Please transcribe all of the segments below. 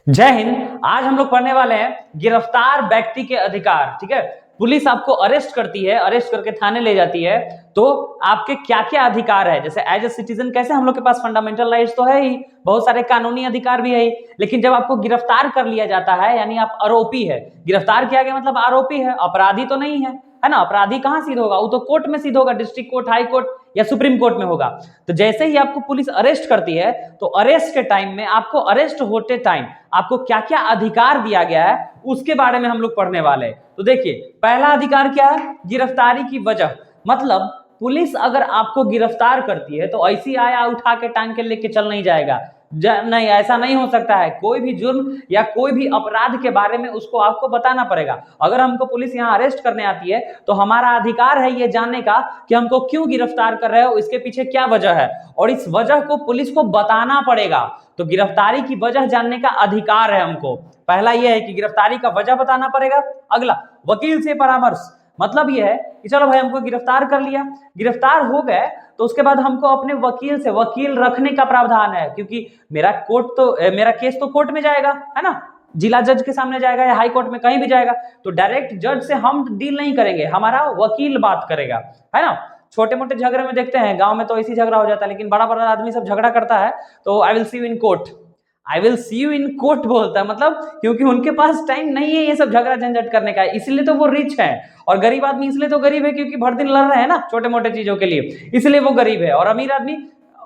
जय हिंद। आज हम लोग पढ़ने वाले हैं गिरफ्तार व्यक्ति के अधिकार। ठीक है, पुलिस आपको अरेस्ट करती है, अरेस्ट करके थाने ले जाती है, तो आपके क्या क्या अधिकार है। जैसे एज ए सिटीजन कैसे हम लोग के पास फंडामेंटल राइट्स तो है ही, बहुत सारे कानूनी अधिकार भी है ही, लेकिन जब आपको गिरफ्तार कर लिया जाता है यानी आप आरोपी है, गिरफ्तार किया गया मतलब आरोपी है, अपराधी तो नहीं है ना। अपराधी कहां सिद्ध होगा, वो तो कोर्ट में सिद्ध होगा, डिस्ट्रिक्ट कोर्ट, हाई कोर्ट या सुप्रीम कोर्ट में होगा। तो जैसे ही आपको पुलिस अरेस्ट करती है तो अरेस्ट के टाइम में आपको, अरेस्ट होते टाइम आपको क्या क्या अधिकार दिया गया है उसके बारे में हम लोग पढ़ने वाले हैं। तो देखिए, पहला अधिकार क्या है, गिरफ्तारी की वजह। मतलब पुलिस अगर आपको गिरफ्तार करती है तो ऐसी आया उठा के टांग के लेके चल नहीं जाएगा। नहीं, ऐसा नहीं हो सकता है। कोई भी जुर्म या कोई भी अपराध के बारे में उसको आपको बताना पड़ेगा। अगर हमको पुलिस यहाँ अरेस्ट करने आती है तो हमारा अधिकार है ये जानने का कि हमको क्यों गिरफ्तार कर रहे हो, इसके पीछे क्या वजह है, और इस वजह को पुलिस को बताना पड़ेगा। तो गिरफ्तारी की वजह जानने का अधिकार है हमको। पहला यह है कि गिरफ्तारी का वजह बताना पड़ेगा। अगला, वकील से परामर्श। मतलब यह है कि चलो भाई हमको गिरफ्तार कर लिया, गिरफ्तार हो गए तो उसके बाद हमको अपने वकील से, वकील रखने का प्रावधान है, क्योंकि मेरा केस तो कोर्ट में जाएगा, है ना, जिला जज के सामने जाएगा या हाई कोर्ट में कहीं भी जाएगा। तो डायरेक्ट जज से हम डील नहीं करेंगे, हमारा वकील बात करेगा, है ना। छोटे मोटे झगड़े में देखते हैं, गांव में तो ऐसी झगड़ा हो जाता है, लेकिन बड़ा बड़ा आदमी सब झगड़ा करता है तो I will see you in court, I will see you in court बोलता है। मतलब क्योंकि उनके पास टाइम नहीं है ये सब झगड़ा झंझट करने का, इसलिए तो वो रिच है। और गरीब आदमी इसलिए तो गरीब है क्योंकि भर दिन लड़ रहे हैं ना छोटे मोटे चीजों के लिए, इसलिए वो गरीब है। और अमीर आदमी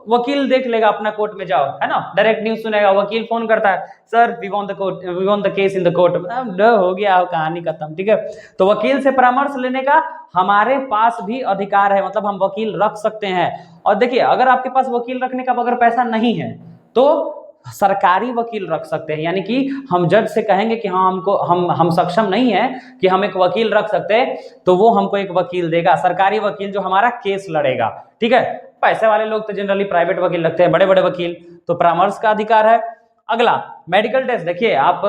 वकील देख लेगा अपना, कोर्ट में जाओ, है ना, डायरेक्ट न्यूज सुनेगा, वकील फोन करता है, sir we want the court, we want the case in the court, हो गया कहानी खत्म। ठीक है, तो वकील से परामर्श लेने का हमारे पास भी अधिकार है, मतलब हम वकील रख सकते हैं। और देखिए, अगर आपके पास वकील रखने का अगर पैसा नहीं है तो सरकारी वकील रख सकते हैं, यानी कि हम जज से कहेंगे कि हाँ हमको हम सक्षम नहीं है कि हम एक वकील रख सकते, तो वो हमको एक वकील देगा, सरकारी वकील, जो हमारा केस लड़ेगा। ठीक है, पैसे वाले लोग तो जनरली प्राइवेट वकील रखते हैं, बड़े बड़े वकील। तो परामर्श का अधिकार है। अगला, मेडिकल टेस्ट। देखिए आप,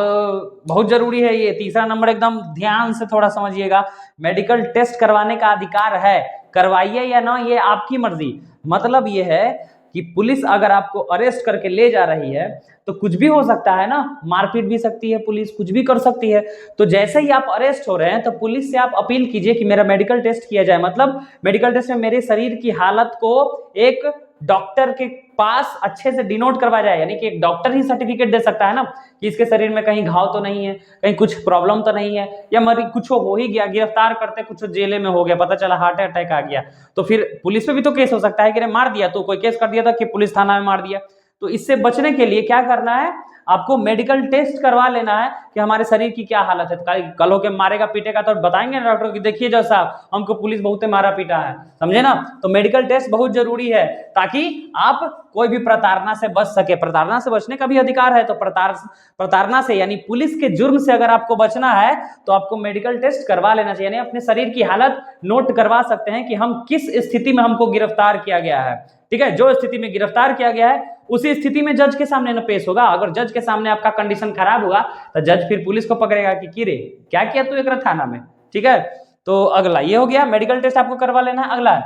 बहुत जरूरी है ये, तीसरा नंबर, एकदम ध्यान से थोड़ा समझिएगा। मेडिकल टेस्ट करवाने का अधिकार है, करवाइए या ना, ये आपकी मर्जी। मतलब ये है कि पुलिस अगर आपको अरेस्ट करके ले जा रही है तो कुछ भी हो सकता है ना, मारपीट भी सकती है पुलिस, कुछ भी कर सकती है। तो जैसे ही आप अरेस्ट हो रहे हैं तो पुलिस से आप अपील कीजिए कि मेरा मेडिकल टेस्ट किया जाए। मतलब मेडिकल टेस्ट में मेरे शरीर की हालत को एक डॉक्टर के पास अच्छे से डिनोट करवाया जाए, यानी कि एक डॉक्टर ही सर्टिफिकेट दे सकता है ना कि इसके शरीर में कहीं घाव तो नहीं है, कहीं कुछ प्रॉब्लम तो नहीं है, या मरीज कुछ हो ही गया, गिरफ्तार करते कुछ जेले में हो गया, पता चला हार्ट अटैक आ गया, तो फिर पुलिस पे भी तो केस हो सकता है कि मार दिया, तो कोई केस कर दिया था कि पुलिस थाना में मार दिया। तो इससे बचने के लिए क्या करना है, आपको मेडिकल टेस्ट करवा लेना है कि हमारे शरीर की क्या हालत है। कल होके मारेगा पीटेगा तो बताएंगे ना डॉक्टर की, देखिए जज साहब हमको पुलिस बहुत मारा पीटा है, समझे ना। तो मेडिकल टेस्ट बहुत जरूरी है ताकि आप कोई भी प्रताड़ना से बच सके। प्रताड़ना से बचने का भी अधिकार है, तो प्रताड़ना से यानी पुलिस के जुर्म से अगर आपको बचना है तो आपको मेडिकल टेस्ट करवा लेना चाहिए, यानी अपने शरीर की हालत नोट करवा सकते हैं कि हम किस स्थिति में हमको गिरफ्तार किया गया है। ठीक है, जो स्थिति में गिरफ्तार किया गया है उसी स्थिति में जज के सामने न पेश होगा। अगर जज के सामने आपका कंडीशन खराब होगा तो जज फिर पुलिस को पकड़ेगा कि रे क्या किया तू एक थाना में। ठीक है, तो अगला ये हो गया, मेडिकल टेस्ट आपको करवा लेना है। अगला,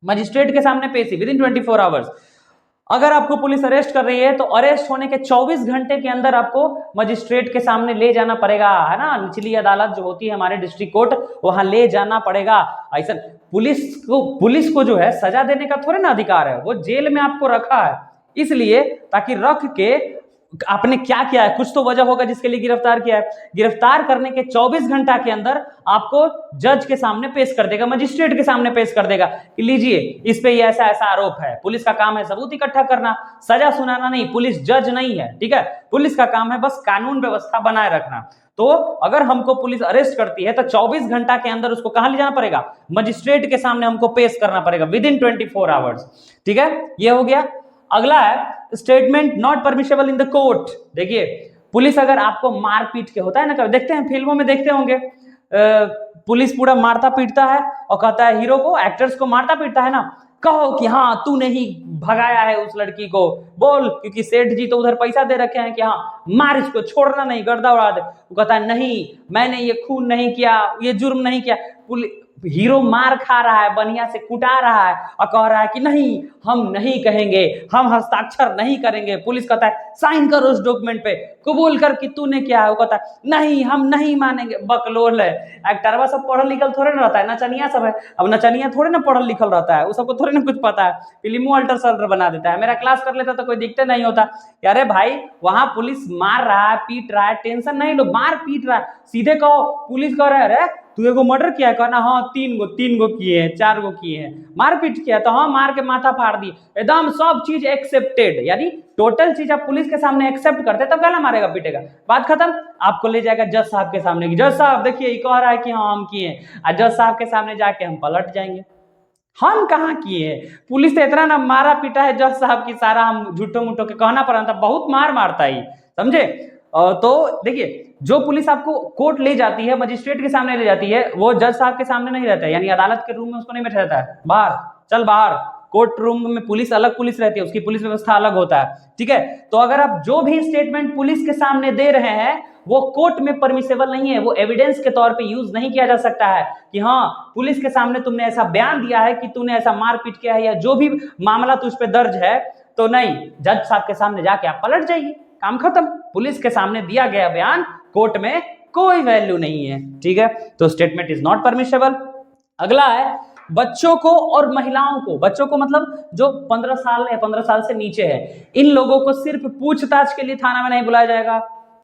मजिस्ट्रेट के सामने पेशी विद इन 24 आवर्स। अगर आपको पुलिस अरेस्ट कर रही है तो अरेस्ट होने के 24 घंटे के अंदर आपको मजिस्ट्रेट के सामने ले जाना पड़ेगा, है ना। निचली अदालत जो होती है हमारे डिस्ट्रिक्ट कोर्ट, वहां ले जाना पड़ेगा। ऐसा पुलिस को जो है सजा देने का थोड़े ना अधिकार है, वो जेल में आपको रखा है इसलिए, ताकि रख के आपने क्या किया है, कुछ तो वजह होगा जिसके लिए गिरफ्तार किया है। गिरफ्तार करने के 24 घंटा के अंदर आपको जज के सामने पेश कर देगा, मजिस्ट्रेट के सामने पेश कर देगा कि लीजिए इस पे ये ऐसा ऐसा आरोप है। पुलिस का काम है सबूत इकट्ठा करना, सजा सुनाना नहीं, पुलिस जज नहीं है। ठीक है, पुलिस का काम है बस कानून व्यवस्था बनाए रखना। तो अगर हमको पुलिस अरेस्ट करती है तो 24 घंटा के अंदर उसको कहां ले जाना पड़ेगा, मजिस्ट्रेट के सामने हमको पेश करना पड़ेगा विद इन 24 आवर्स। ठीक है, ये हो गया। अगला है statement not permissible in the court. देखिए, पुलिस अगर आपको मार पीट के, होता है ना, देखते हैं फिल्मों में देखते होंगे, पुलिस पूरा मारता पीटता है और कहता है हीरो को, एक्टर्स को मारता पीटता है ना, कहो कि हाँ तूने ही भगाया है उस लड़की को, बोल, क्योंकि सेठ जी तो उधर पैसा दे रखे हैं कि हाँ मार इसको, छोड़ना नहीं, गर्दा उड़ा दे। वो कहता है नहीं मैंने ये खून नहीं किया, ये जुर्म नहीं किया। हीरो मार खा रहा है, बनिया से कुटा रहा है और कह रहा है कि नहीं हम नहीं कहेंगे, हम हस्ताक्षर नहीं करेंगे। पुलिस कहता है साइन करो उस डॉक्यूमेंट पे, कबूल कर कि तूने क्या है। वो कहता है नहीं हम नहीं मानेंगे। बकलोल है। एक्टरवा सब पढ़ल लिखल थोड़े ना रहता है, नचनिया सब है। अब नचनिया थोड़े ना पढ़ल लिखल रहता है, वो सबको थोड़े ना कुछ पता है, फिल्मों अल्टर सल्टर बना देता है। मेरा क्लास कर लेता तो कोई दिक्कत नहीं होता। अरे भाई वहां पुलिस मार रहा है, पीट रहा है, टेंशन नहीं लो, मार पीट रहा है, सीधे कहो। पुलिस कह रहा है अरे तू एगो मर्डर किया है, कहना हाँ 3 गो किए हैं, 4 गो किए हैं। मारपीट किया तो हाँ मार के माथा फाड़ दी, एकदम सब चीज एक्सेप्टेड, यानी टोटल चीज आप पुलिस के सामने एक्सेप्ट करते तब गाला मारेगा पीटेगा, बात खत्म। आपको ले जाएगा जज साहब के सामने कि जज साहब देखिए ये कह रहा है कि हाँ हम किए, और जज साहब के सामने जाके हम पलट जाएंगे, हम कहाँ किए हैं। पुलिस तो इतना ना मारा पीटा है जज साहब की, सारा हम झूठो मुठो के कहना पड़ा था, बहुत मार मारता ही, समझे। तो देखिए जो पुलिस आपको कोर्ट ले जाती है, मजिस्ट्रेट के सामने ले जाती है, वो जज साहब के सामने नहीं रहता है, यानी अदालत के रूम में उसको नहीं बैठा जाता है, बाहर चल बाहर। कोर्ट रूम में पुलिस अलग पुलिस रहती है, उसकी पुलिस व्यवस्था अलग होता है, ठीक है। तो अगर आप जो भी स्टेटमेंट पुलिस के सामने दे रहे हैं वो कोर्ट में परमिसेबल नहीं है, वो एविडेंस के तौर पे यूज नहीं किया जा सकता है कि हाँ पुलिस के सामने तुमने ऐसा बयान दिया है कि तूने ऐसा मारपीट किया है या जो भी मामला तुझ पे दर्ज है, तो नहीं, जज साहब के सामने जाके आप पलट जाइए, काम खत्म। पुलिस के सामने दिया गया बयान कोर्ट में कोई वैल्यू नहीं है, ठीक है। तो स्टेटमेंट इज नॉट परमिसेबल। अगला है बच्चों को और महिलाओं को, बच्चों को मतलब जो 15 साल या 15 साल से नीचे है, इन लोगों को सिर्फ पूछताछ के लिए थाना में नहीं बुलाया जाएगा,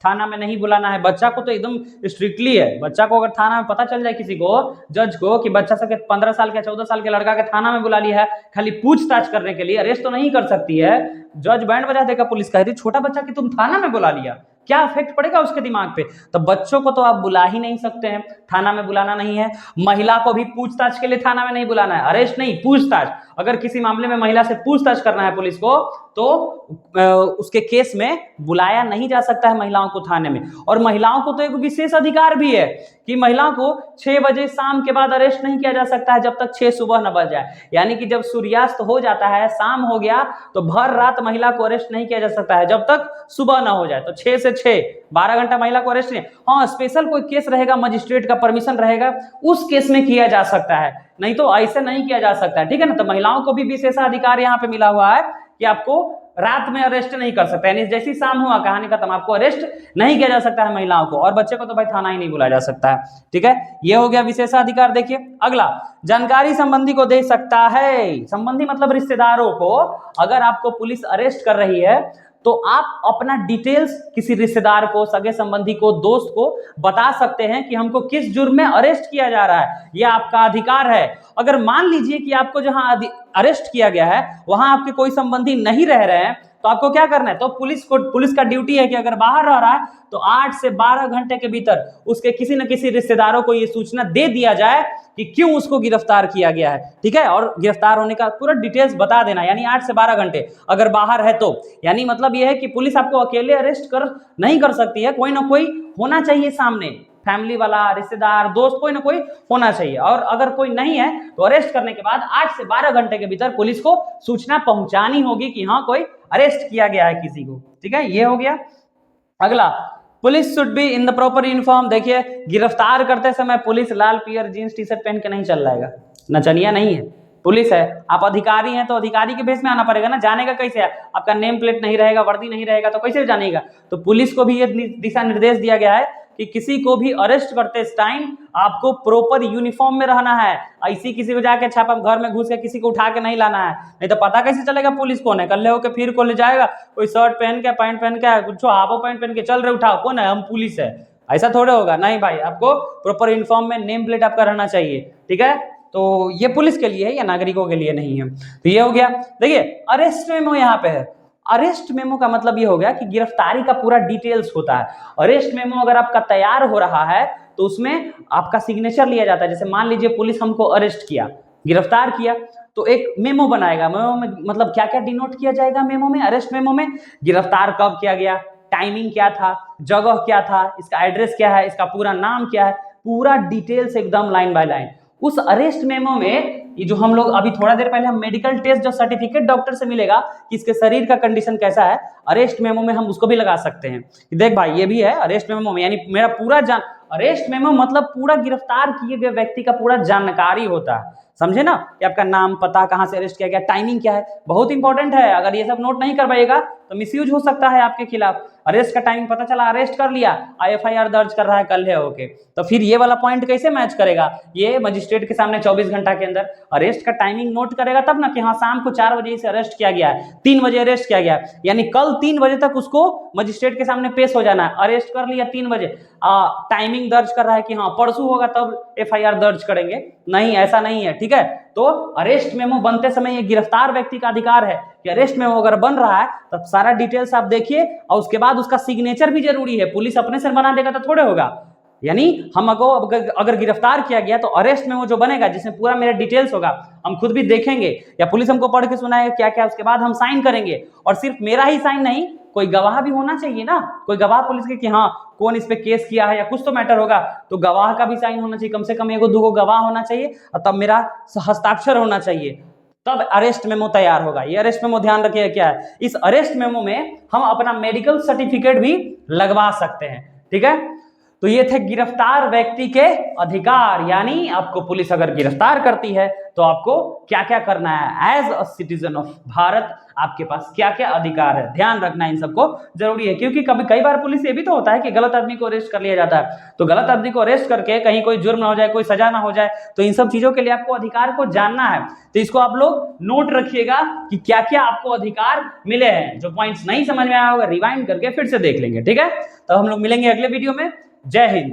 थाना में नहीं बुलाना है। बच्चा को तो एकदम स्ट्रिक्टली है, बच्चा को अगर थाना में पता चल जाए किसी को, जज को, कि बच्चा सबके 15 साल के 14 साल के लड़का के थाना में बुला लिया है खाली पूछताछ करने के लिए, अरेस्ट तो नहीं कर सकती है, जज बैंड बजा देगा, पुलिस कह रही छोटा बच्चा कि तुम थाना में बुला लिया, क्या इफेक्ट पड़ेगा उसके दिमाग पे। तो बच्चों को तो आप बुला ही नहीं सकते हैं, थाना में बुलाना नहीं है। महिला को भी पूछताछ के लिए थाना में नहीं बुलाना है, अरेस्ट नहीं, पूछताछ। अगर किसी मामले में महिला से पूछताछ करना है पुलिस को तो उसके केस में बुलाया नहीं जा सकता है महिलाओं को थाने में। और महिलाओं को तो एक विशेष अधिकार भी है कि महिलाओं को 6 बजे शाम के बाद अरेस्ट नहीं किया जा सकता है जब तक 6 सुबह न बज जाए, यानी कि जब सूर्यास्त हो जाता है, शाम हो गया, तो भर रात महिला को अरेस्ट नहीं किया जा सकता है जब तक सुबह ना हो जाए। तो 6 से 6 12 घंटा महिला को अरेस्ट नहीं। हाँ स्पेशल कोई केस रहेगा, मजिस्ट्रेट का परमिशन रहेगा, उस केस में किया जा सकता है, नहीं तो ऐसे नहीं किया जा सकता है, ठीक है ना। तो महिलाओं को भी विशेषाधिकार यहाँ पे मिला हुआ है कि आपको रात में अरेस्ट नहीं कर सकता, यानी जैसी शाम हुआ कहानी खत्म, आपको अरेस्ट नहीं किया जा सकता है महिलाओं को, और बच्चे को तो भाई थाना ही नहीं बुलाया जा सकता है, ठीक है। ये हो गया विशेषाधिकार। देखिए अगला, जानकारी संबंधी को दे सकता है, संबंधी मतलब रिश्तेदारों को, अगर आपको पुलिस अरेस्ट कर रही है तो आप अपना डिटेल्स किसी रिश्तेदार को, सगे संबंधी को, दोस्त को बता सकते हैं कि हमको किस जुर्म में अरेस्ट किया जा रहा है, यह आपका अधिकार है। अगर मान लीजिए कि आपको जहां अरेस्ट किया गया है वहां आपके कोई संबंधी नहीं रह रहे हैं, तो आपको क्या करना है, तो पुलिस का ड्यूटी है कि अगर बाहर रह रहा है तो 8 से 12 घंटे के भीतर उसके किसी न किसी रिश्तेदारों को यह सूचना दे दिया जाए कि क्यों उसको गिरफ्तार किया गया है, ठीक है। और गिरफ्तार होने का पूरा डिटेल्स बता देना, यानी 8 से 12 घंटे अगर बाहर है तो, यानी मतलब यह है कि पुलिस आपको अकेले अरेस्ट नहीं कर सकती है, कोई ना कोई होना चाहिए सामने, फैमिली वाला, रिश्तेदार, दोस्त, कोई ना कोई होना चाहिए। और अगर कोई नहीं है तो अरेस्ट करने के बाद 8 से 12 घंटे के भीतर पुलिस को सूचना पहुंचानी होगी कि हाँ कोई अरेस्ट किया गया है किसी को, ठीक है। ये हो गया। अगला, police should be in the proper uniform. देखिए गिरफ्तार करते समय पुलिस लाल पियर जींस टी शर्ट पहन के नहीं चल रहेगा, नचनिया नहीं है, पुलिस है, आप अधिकारी हैं तो अधिकारी के बेस में आना पड़ेगा ना, जानेगा कैसे, आपका नेम प्लेट नहीं रहेगा, वर्दी नहीं रहेगा तो कैसे जानेगा। तो पुलिस को भी ये दिशा निर्देश दिया गया है कि किसी को भी अरेस्ट करते इस टाइम आपको प्रॉपर यूनिफॉर्म में रहना है, ऐसी किसी को जाके छापा घर में घुस के किसी को उठा के नहीं लाना है, नहीं तो पता कैसे चलेगा पुलिस कौन है, कल्ले होकर फिर को ले जाएगा, कोई शर्ट पहन के, पैंट पहन के, कुछ हाफो पैंट पहन के चल रहे, उठाओ कौन है, हम पुलिस है, ऐसा थोड़े होगा। नहीं भाई, आपको प्रॉपर यूनिफॉर्म में नेम प्लेट आपका रहना चाहिए, ठीक है। तो ये पुलिस के लिए है या नागरिकों के लिए नहीं है। तो ये हो गया। देखिए अरेस्ट मेमो यहाँ पे है, अरेस्ट मेमो का मतलब ये हो गया कि गिरफ्तारी का पूरा डिटेल्स होता है। अरेस्ट मेमो अगर आपका तैयार हो रहा है तो उसमें आपका सिग्नेचर लिया जाता है। जैसे मान लीजिए पुलिस हमको अरेस्ट किया, गिरफ्तार किया, तो एक मेमो बनाएगा, मेमो में मतलब क्या क्या डिनोट किया जाएगा मेमो में, अरेस्ट मेमो में, गिरफ्तार कब किया गया, टाइमिंग क्या था, जगह क्या था, इसका एड्रेस क्या है, इसका पूरा नाम क्या है, पूरा डिटेल्स एकदम लाइन बाय लाइन। उस अरेस्ट मेमो में ये जो हम लोग अभी थोड़ा देर पहले हम मेडिकल टेस्ट जो सर्टिफिकेट डॉक्टर से मिलेगा कि इसके शरीर का कंडीशन कैसा है, अरेस्ट मेमो में हम उसको भी लगा सकते हैं कि देख भाई ये भी है अरेस्ट मेमो में, यानी मेरा पूरा अरेस्ट मेमो मतलब पूरा गिरफ्तार किए गए व्यक्ति का पूरा जानकारी होता है, समझे ना, कि आपका नाम, पता, कहां से अरेस्ट किया गया, टाइमिंग क्या है, बहुत इंपॉर्टेंट है। अगर ये सब नोट नहीं कर पाएगा तो मिसयूज हो सकता है आपके खिलाफ। अरेस्ट का टाइमिंग पता चला, अरेस्ट कर लिया, एफआईआर दर्ज कर रहा है कल है, ओके, तो फिर ये वाला पॉइंट कैसे मैच करेगा? ये मजिस्ट्रेट के सामने 24 घंटा के अंदर अरेस्ट का टाइमिंग नोट करेगा तब ना, कि हाँ शाम को 4 बजे से अरेस्ट किया गया है, 3 बजे अरेस्ट किया गया है, यानी कल 3 बजे तक उसको मजिस्ट्रेट के सामने पेश हो जाना है। अरेस्ट कर लिया 3 बजे, टाइमिंग दर्ज कर रहा है कि हाँ परसों होगा तब एफआईआर दर्ज करेंगे, नहीं ऐसा नहीं है, ठीक है। तो अरेस्ट मेमो बनते समय ये गिरफ्तार व्यक्ति का अधिकार है कि अरेस्ट मेमो अगर बन रहा है तब सारा डिटेल्स आप देखिए, और उसके बाद उसका सिग्नेचर भी जरूरी है। पुलिस अपने से बना देगा तो थोड़े होगा, यानी हमको अगर गिरफ्तार किया गया तो अरेस्ट मेमो जो बनेगा जिसमें पूरा मेरा डिटेल्स होगा, हम खुद भी देखेंगे या पुलिस हमको पढ़ के सुनाएगा क्या क्या, उसके बाद हम साइन करेंगे। और सिर्फ मेरा ही साइन नहीं, कोई गवाह भी होना चाहिए ना, कोई गवाह पुलिस के कि हाँ कौन इस पे केस किया है या कुछ तो मैटर होगा, तो गवाह का भी साइन होना चाहिए, कम से कम 1-2 गवाह होना चाहिए, और तब मेरा हस्ताक्षर होना चाहिए, तब अरेस्ट मेमो तैयार होगा। ये अरेस्ट मेमो ध्यान रखिए क्या है, इस अरेस्ट मेमो में हम अपना मेडिकल सर्टिफिकेट भी लगवा सकते हैं, ठीक है। तो ये थे गिरफ्तार व्यक्ति के अधिकार, यानी आपको पुलिस अगर गिरफ्तार करती है तो आपको क्या क्या करना है, as a citizen of Bharat आपके पास क्या क्या अधिकार है, ध्यान रखना इन सबको जरूरी है। क्योंकि कई बार पुलिस ये भी तो होता है कि गलत आदमी को अरेस्ट कर लिया जाता है, तो गलत आदमी को अरेस्ट करके कहीं कोई जुर्म ना हो जाए, कोई सजा ना हो जाए, तो इन सब चीजों के लिए आपको अधिकार को जानना है। तो इसको आप लोग नोट रखिएगा कि क्या क्या आपको अधिकार मिले हैं। जो पॉइंट्स नहीं समझ में आया होगा रिवाइंड करके फिर से देख लेंगे, ठीक है। तो हम लोग मिलेंगे अगले वीडियो में। जय हिंद।